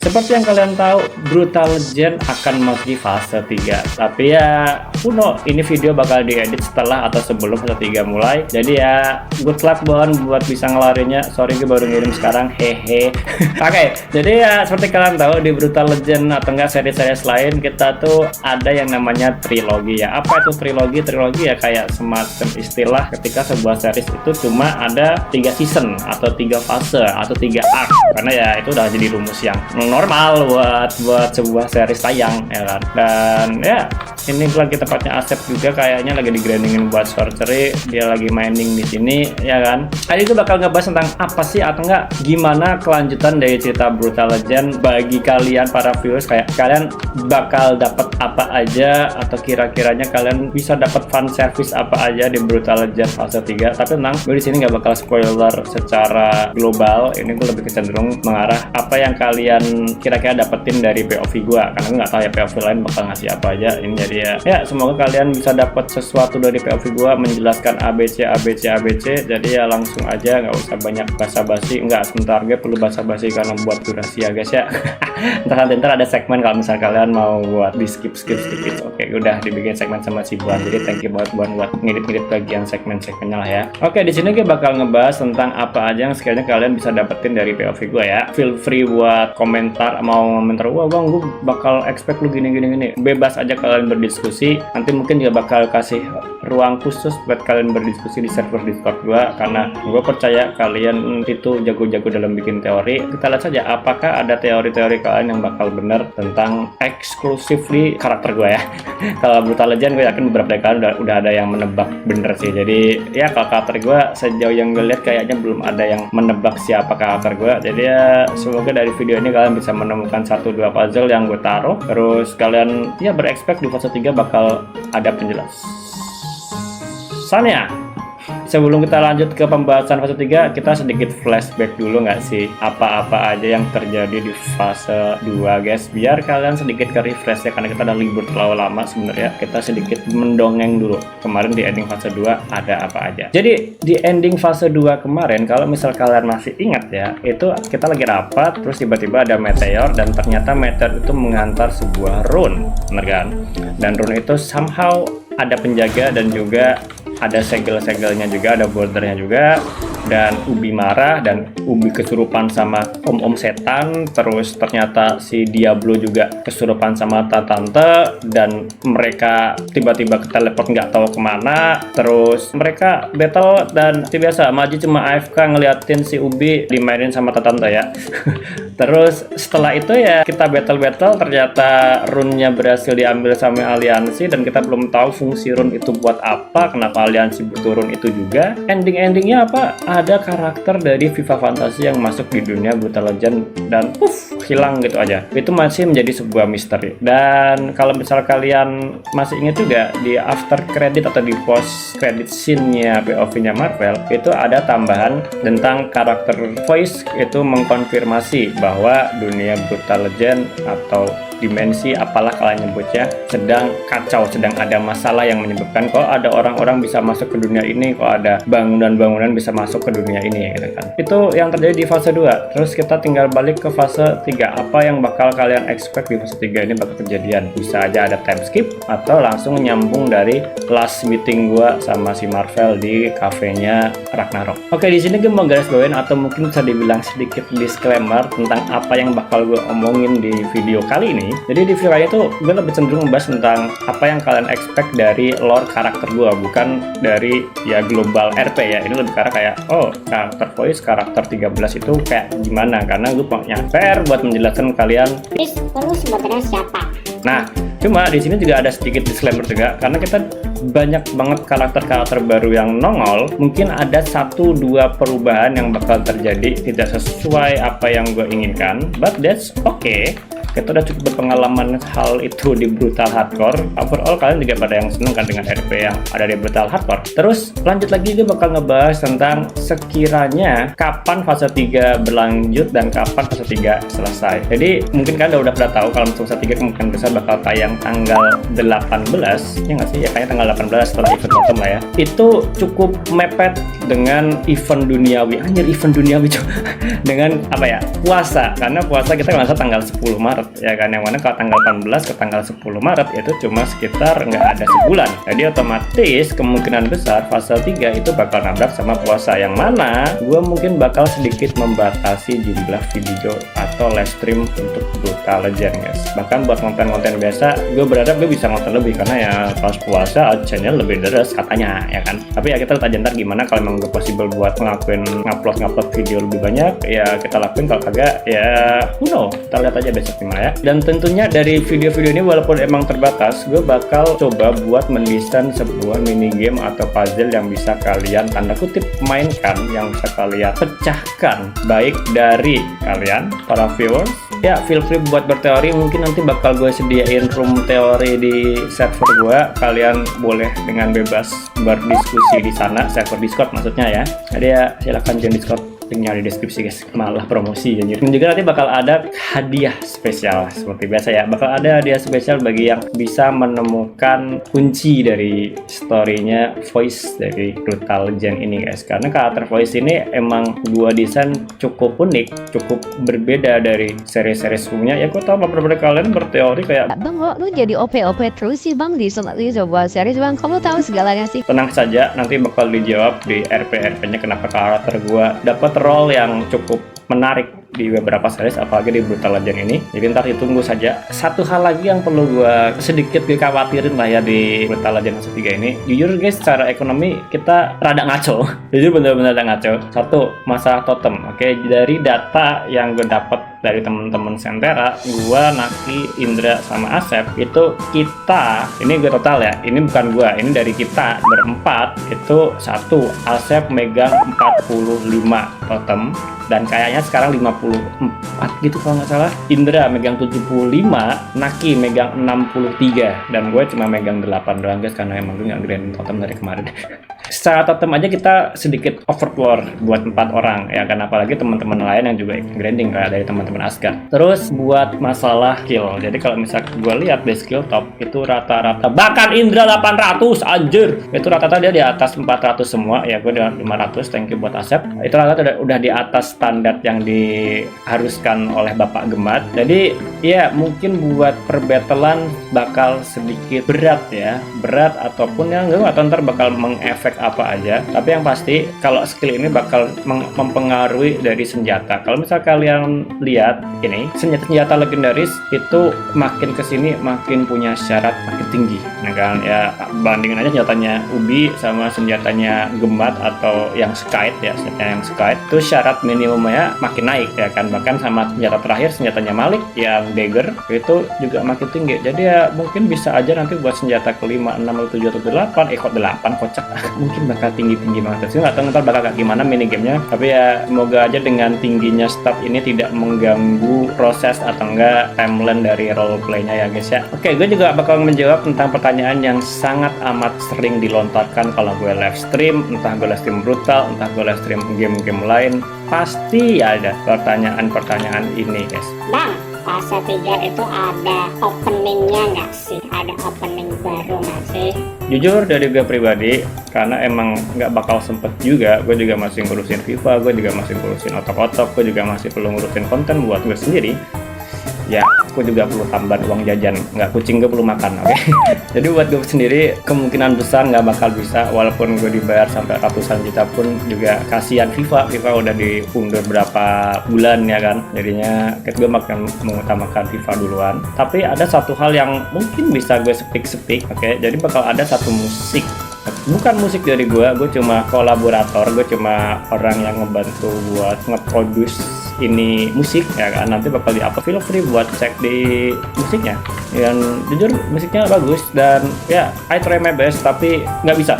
Seperti yang kalian tahu, Brutal Legend akan memasuki fase 3. Tapi ya, ini video bakal diedit setelah atau sebelum fase 3 mulai. Jadi ya, good luck Bon buat bisa ngelarinya. Sorry gue baru ngirim sekarang, hehe. Oke, jadi ya seperti kalian tahu di Brutal Legend atau enggak seri-series lain, kita tuh ada yang namanya trilogi ya. Apa itu trilogi? Trilogi ya kayak semacam istilah ketika sebuah series itu cuma ada 3 season atau 3 fase atau 3 arc. Karena ya itu udah jadi rumus yang normal buat sebuah series tayang ya kan. Dan ya ini lagi tepatnya Asep juga kayaknya lagi digrindingin buat sorcery, dia lagi mining di sini ya kan. Hari itu bakal ngebahas tentang apa sih atau enggak gimana kelanjutan dari cerita Brutal Legend bagi kalian para viewers, kayak kalian bakal dapat apa aja atau kira-kiranya kalian bisa dapat fan service apa aja di Brutal Legend fase 3. Tapi tenang, gue di sini nggak bakal spoiler secara global. Ini gue lebih cenderung mengarah apa yang kalian kira-kira dapetin dari POV gua, karena gue nggak tahu ya POV lain bakal ngasih apa aja. Ini jadi ya semoga kalian bisa dapat sesuatu dari POV gua menjelaskan ABC. Jadi ya langsung aja, nggak usah banyak basa-basi. Nggak, sebentar gue perlu basa-basi karena buat durasi ya guys ya. ntar ada segmen kalau misal kalian mau buat di skip sedikit. Oke, udah dibikin segmen sama si Buan, jadi thank you banget Buan buat ngedit bagian segmennya lah ya. Oke, di sini gue bakal ngebahas tentang apa aja yang sekiranya kalian bisa dapetin dari POV gue ya. Feel free buat komentar, mau komentar, wah bang gue bakal expect lu gini, bebas aja kalian berdiskusi. Nanti mungkin juga bakal kasih ruang khusus buat kalian berdiskusi di server Discord gue, karena gue percaya kalian itu jago-jago dalam bikin teori. Kita lihat saja apakah ada teori-teori kalian yang bakal benar tentang exclusively karakter gue ya. Kalau Brutal Legend gue yakin beberapa dari kalian udah ada yang menebak bener sih. Jadi ya kalau karakter gue sejauh yang gue lihat kayaknya belum ada yang menebak siapa karakter gue. Jadi ya semoga dari video ini kalian bisa menemukan 1-2 puzzle yang gue taruh, terus kalian ya berekspek di fase 3 bakal ada penjelasannya. Sebelum kita lanjut ke pembahasan fase 3, kita sedikit flashback dulu nggak sih apa-apa aja yang terjadi di fase 2 guys, biar kalian sedikit ke refresh ya, karena kita udah libur terlalu lama sebenarnya. Kita sedikit mendongeng dulu kemarin di ending fase 2 ada apa aja. Jadi di ending fase 2 kemarin, kalau misal kalian masih ingat ya, itu kita lagi rapat terus tiba-tiba ada meteor, dan ternyata meteor itu mengantar sebuah rune, bener kan? Dan rune itu somehow ada penjaga dan juga ada segel-segelnya juga, ada bordernya juga. Dan Ubi marah, dan Ubi kesurupan sama om-om setan. Terus ternyata si Diablo juga kesurupan sama tante, dan mereka tiba-tiba teleport nggak tahu kemana. Terus mereka battle, dan seperti biasa Maji cuma AFK ngeliatin si Ubi dimainin sama tante ya. Terus setelah itu ya kita battle, ternyata rune-nya berhasil diambil sama aliansi, dan kita belum tahu fungsi rune itu buat apa, kenapa aliansi butuh rune itu juga. Endingnya apa? Ada karakter dari Viva Fantasy yang masuk di dunia Brutal Legend dan hilang gitu aja. Itu masih menjadi sebuah misteri. Dan kalau misal kalian masih ingat juga di after credit atau di post credit scene-nya POV-nya Marvel, itu ada tambahan tentang karakter voice itu mengkonfirmasi bahwa dunia Brutal Legend atau dimensi apalah kalian nyebutnya sedang kacau, sedang ada masalah yang menyebabkan kok ada orang-orang bisa masuk ke dunia ini, kok ada bangunan-bangunan bisa masuk ke dunia ini gitu kan. Itu yang terjadi di fase 2. Terus kita tinggal balik ke fase 3. Apa yang bakal kalian expect di fase 3 ini bakal kejadian? Bisa aja ada time skip atau langsung nyambung dari last meeting gua sama si Marvel di kafenya Ragnarok. Oke, di sini gue mau garis bawain atau mungkin bisa dibilang sedikit disclaimer tentang apa yang bakal gue omongin di video kali ini. Jadi di video kali itu gue lebih cenderung membahas tentang apa yang kalian expect dari lore karakter gue, bukan dari ya global RP ya. Ini lebih karena kayak karakter voice, karakter 13 itu kayak gimana, karena gue punya PR buat menjelaskan kalian Chris, lu sebenarnya siapa? Nah, cuma di sini juga ada sedikit disclaimer juga, karena kita banyak banget karakter-karakter baru yang nongol. Mungkin ada 1-2 perubahan yang bakal terjadi tidak sesuai apa yang gue inginkan, but that's okay. kita udah cukup berpengalaman hal itu di Brutal Hardcore. Overall kalian juga pada yang seneng kan dengan RP yang ada di Brutal Hardcore. Terus lanjut lagi gue bakal ngebahas tentang sekiranya kapan fase 3 berlanjut dan kapan fase 3 selesai. Jadi mungkin kalian udah pada tahu kalau fase 3 kemungkinan besar bakal tayang tanggal 18, ya nggak sih? Ya kayaknya tanggal 18 setelah event autumn lah ya. Itu cukup mepet dengan event duniawi. Anjir, event duniawi dengan apa ya? Puasa. Karena puasa kita nggak tanggal 10 Maret ya kan, yang mana kalau tanggal 18 ke tanggal 10 Maret itu cuma sekitar nggak ada sebulan. Jadi otomatis kemungkinan besar fase 3 itu bakal nabrak sama puasa, yang mana gue mungkin bakal sedikit membatasi jumlah video atau live stream untuk Brutal Legend guys. Bahkan buat konten-konten biasa gue berharap gue bisa nonton lebih, karena ya pas puasa channel lebih deres katanya ya kan. Tapi ya kita lihat aja ntar gimana, kalau emang gue possible buat ngelakuin ngupload video lebih banyak ya kita lakuin, kalau kagak ya who know, kita lihat aja besok gimana ya. Dan tentunya dari video-video ini walaupun emang terbatas, gue bakal coba buat mendesain sebuah mini game atau puzzle yang bisa kalian tanda kutip mainkan, yang bisa kalian pecahkan, baik dari kalian para viewers ya feel free buat berteori. Mungkin nanti bakal gue sediain room teori di server gue, kalian boleh dengan bebas berdiskusi di sana, server Discord maksudnya ya. Jadi ya silahkan join Discord, linknya di deskripsi guys, malah promosi jadi. Dan juga nanti bakal ada hadiah spesial seperti biasa ya, bakal ada hadiah spesial bagi yang bisa menemukan kunci dari storynya voice dari Brutal Legend ini guys. Karena karakter voice ini emang gua desain cukup unik, cukup berbeda dari seri-seri sebelumnya ya. Gua tau beberapa kalian berteori kayak, Bang, lu jadi OP terus sih bang di sebuah series bang, kamu tahu segalanya sih. tenang saja, nanti bakal dijawab di RP-nya kenapa karakter gua dapat role yang cukup menarik di beberapa series, apalagi di Brutal Legend ini. Jadi ntar ditunggu saja. Satu hal lagi yang perlu gue sedikit dikhawatirin lah ya di Brutal Legend fase 3 ini, jujur guys, secara ekonomi kita rada ngaco. Jujur bener-bener rada ngaco. Satu, masalah totem. Oke, dari data yang gue dapat dari temen-temen Sentera, gue, Naki, Indra, sama Asep, itu kita, ini gue total ya, ini bukan gue, ini dari kita berempat, itu satu, Asep megang 45 totem, dan kayaknya sekarang 54 gitu kalau nggak salah. Indra megang 75, Naki megang 63, dan gue cuma megang 8 doang guys, karena emang gue nggak grinding totem dari kemarin. Secara totem aja kita sedikit overpower buat 4 orang ya kan, apalagi teman-teman lain yang juga grinding kayak dari teman-teman Asgard. Terus buat masalah skill, jadi kalau misalnya gue lihat di skill top itu rata-rata, bahkan Indra 800 anjir, itu rata-rata dia di atas 400 semua ya. Gue dengan 500, thank you buat Asep, itu rata-rata udah di atas standar yang diharuskan oleh Bapak Gemat. Jadi ya mungkin buat perbatalan bakal sedikit berat ya, berat ataupun yang nggak tahu ntar bakal mengefek apa aja. Tapi yang pasti kalau skill ini bakal mempengaruhi dari senjata. Kalau misal kalian lihat ini, senjata legendaris itu makin kesini makin punya syarat makin tinggi. Nah kan ya, bandingin aja senjatanya Ubi sama senjatanya Gemat atau yang Skite ya, senjata yang Skite itu syarat minimumnya makin naik ya kan. Bahkan sama senjata terakhir, senjatanya Malik yang Dagger itu juga makin tinggi. Jadi ya mungkin bisa aja nanti buat senjata ke-5, 6, 7 atau 8, kok 8 kocak mungkin bakal tinggi-tinggi banget sih. Nggak tahu ntar bakal kayak gimana mini gamenya, tapi ya semoga aja dengan tingginya stat ini tidak mengganggu proses atau enggak timeline dari roleplaynya ya guys ya. Oke, gue juga bakal menjawab tentang pertanyaan yang sangat amat sering dilontarkan kalau gue live stream, entah gue live stream Brutal, entah gue live stream game-game lain, pasti ada pertanyaan-pertanyaan ini guys. Bang, fase 3 itu ada openingnya nggak sih? Ada opening baru nggak sih? Jujur dari gue pribadi, karena emang nggak bakal sempet juga, gue juga masih ngurusin FIFA, gue juga masih ngurusin otak-otak, gue juga masih perlu ngurusin konten buat gue sendiri. Ya, aku juga perlu tambahan uang jajan, nggak kucing gue perlu makan, oke? Jadi buat gue sendiri, kemungkinan besar nggak bakal bisa, walaupun gue dibayar sampai ratusan juta pun juga kasihan FIFA udah diundur berapa bulan ya kan, jadinya gue makan mengutamakan FIFA duluan. Tapi ada satu hal yang mungkin bisa gue speak, oke? Jadi bakal ada satu musik, bukan musik dari gue cuma kolaborator, gue cuma orang yang ngebantu buat nge-produce ini musik ya kan. Nanti bakal di-upload, feel free buat cek di musiknya. Dan jujur musiknya bagus dan ya I try my best tapi nggak bisa.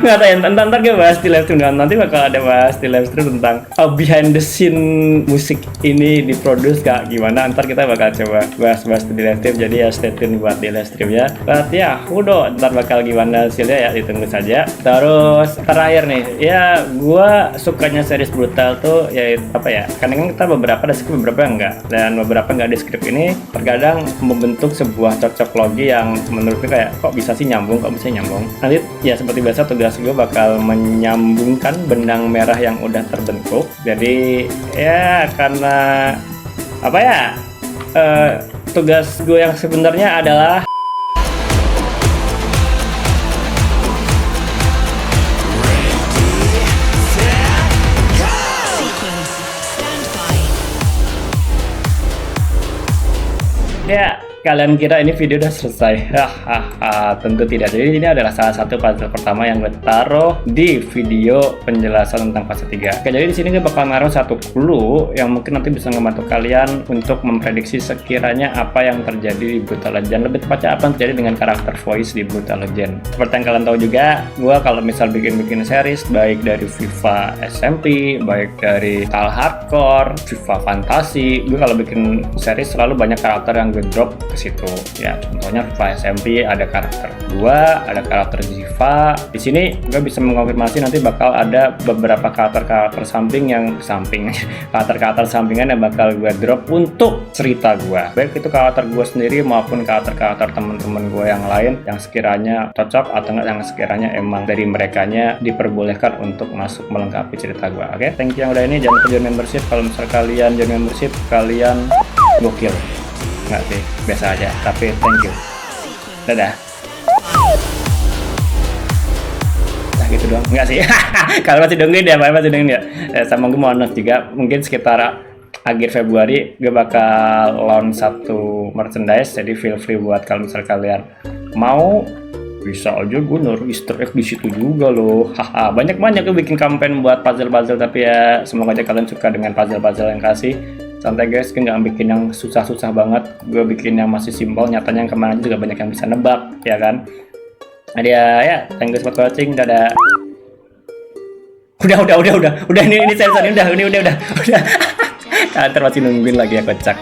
Nggak tahu ya, ntar gue bahas di live stream. Nanti bakal ada bahas di live stream tentang behind the scene musik ini diproduce kak gimana. Ntar kita bakal coba bahas di live stream. Jadi ya stay tune buat di live stream ya. Berarti ya udah ntar bakal gimana hasilnya ya ditunggu saja. Terus terakhir nih ya, gue sukanya series brutal tuh ya apa ya, kadang kita beberapa ada script beberapa enggak, dan beberapa enggak di script ini terkadang membentuk sebuah cocok logi yang menurutku kayak kok bisa sih nyambung, kok bisa nyambung. Nanti ya seperti biasa tugas gue bakal menyambungkan benang merah yang udah terbentuk. Jadi ya karena apa ya, tugas gue yang sebenarnya adalah ya, kalian kira ini video udah selesai? Tentu tidak. Jadi ini adalah salah satu puzzle pertama yang gue taruh di video penjelasan tentang fase 3. Oke, jadi di sini gue bakal naruh satu clue yang mungkin nanti bisa membantu kalian untuk memprediksi sekiranya apa yang terjadi di Brutal Legend. Lebih tepatnya apa yang terjadi dengan karakter voice di Brutal Legend. Seperti yang kalian tahu juga, gue kalau misal bikin series baik dari FIFA SMP, baik dari Tal Hardcore, FIFA Fantasi, gue kalau bikin series selalu banyak karakter yang gue drop ke situ ya. Contohnya FIFA SMP ada karakter gua, ada karakter Ziva. Di sini gua bisa mengonfirmasi nanti bakal ada beberapa karakter samping karakter sampingan yang bakal gua drop untuk cerita gua. Baik itu karakter gua sendiri maupun karakter teman-teman gua yang lain yang sekiranya cocok atau enggak, yang sekiranya emang dari merekanya diperbolehkan untuk masuk melengkapi cerita gua. Oke, thank you yang udah ini. Jangan lupa join membership. Kalau misal kalian join membership, kalian gokil. Nggak sih, biasa aja, tapi thank you. Dadah. Nah gitu doang, nggak sih. Kalau masih dengerin ya, sama gue mau announce juga, mungkin sekitar akhir Februari gue bakal launch satu merchandise. Jadi feel free buat kalau misal kalian mau, bisa aja gue naruh Easter egg di situ juga loh. Banyak gue bikin campaign buat puzzle, tapi ya semoga aja kalian suka dengan puzzle yang kasih. Santai guys, gue nggak bikin yang susah-susah banget, gue bikin yang masih simpel. Nyatanya yang kemarin juga banyak yang bisa nebak, ya kan? Jadi ya, thank you for watching, dadah. Udah, ini seriusan, ini udah. Kalian masih nungguin lagi ya, kocak.